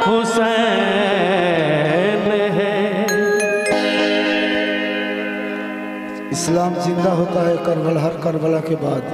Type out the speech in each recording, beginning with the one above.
हुसैन है। इस्लाम जिंदा होता है करबला, हर करबला के बाद।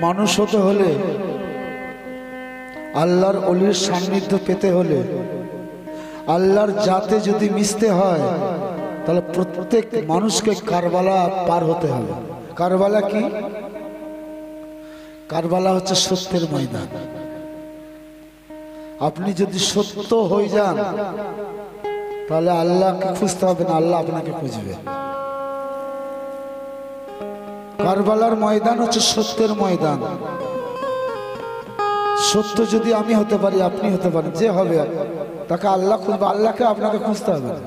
মানুষ হতে হলে, আল্লাহর ওলির সান্নিধ্য পেতে হলে, আল্লাহর জাতে যদি মিশতে হয়, তাহলে প্রত্যেক মানুষকে কারবালা পার হতে হবে। কারবালা কি? কারবালা হচ্ছে সত্যের ময়দান। আপনি যদি সত্য হয়ে যান, তাহলে আল্লাহকে খুঁজতে হবে না, আল্লাহ আপনাকে খুঁজবে। কারবালার ময়দান হচ্ছে সত্যের ময়দান। সত্য যদি আমি হতে পারি, আপনি হতে পারেন, যে হবে তাকে আল্লাহ খুঁজবে, আল্লাহকে আপনাকে খুঁজতে হবে না।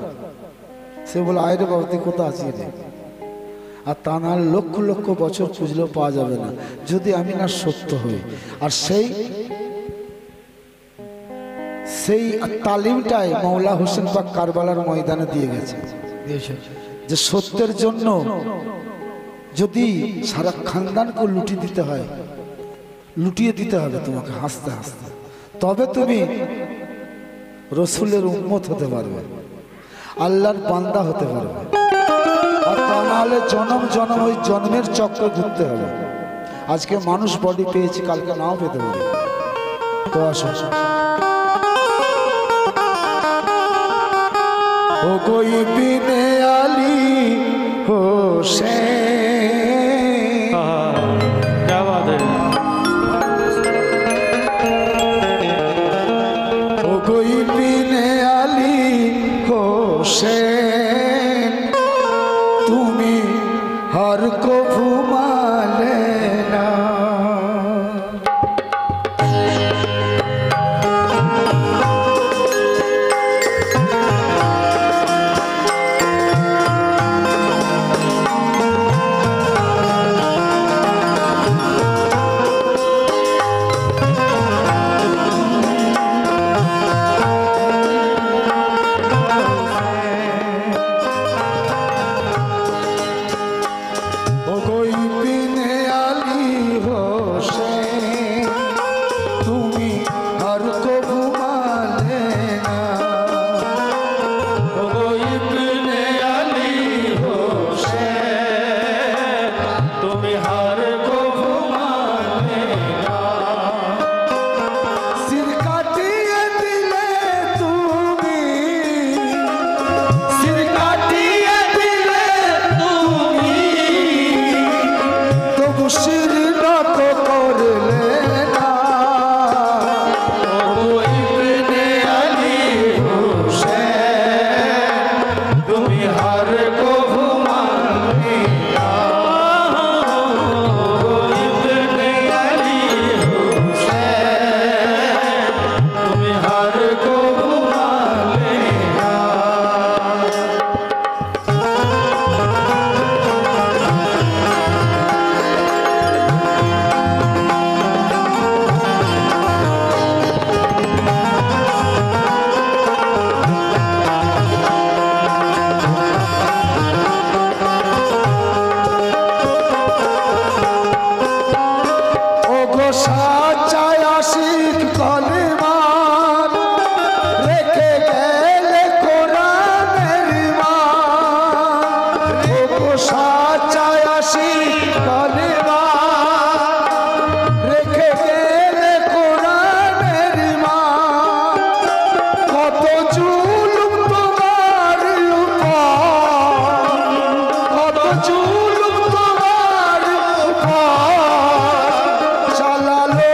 সে বলে আয়রে বাবা তুই কোথা আছি রে, আর তা না লক্ষ লক্ষ বছর খুঁজলেও পাওয়া যাবে না যদি আমি না সত্য হই। আর সেই তালিমটাই মৌলা হোসেন পাক কারবালার ময়দানে দিয়ে গেছে, যে সত্যের জন্য যদি সারা খানদানকে লুটিয়ে দিতে হবে তোমাকে হাসতে হাসতে, তবে তুমি রসুলের উম্মত হতে পারবে, আল্লাহর বান্দা হতে পারবে। আর তা নাহলে জনম জনম ওই জন্মের চক্র ঘুরতে হবে। আজকে মানুষ বডি পেয়েছি, কালকে নাও পেতে পারে। তো আসো ও কোই বিনে আলী হোসেন, क्या बात है। ও কোই বিনে আলী হোসেন, তুমি हर को घुमा लेना। চালালো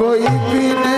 कोई भी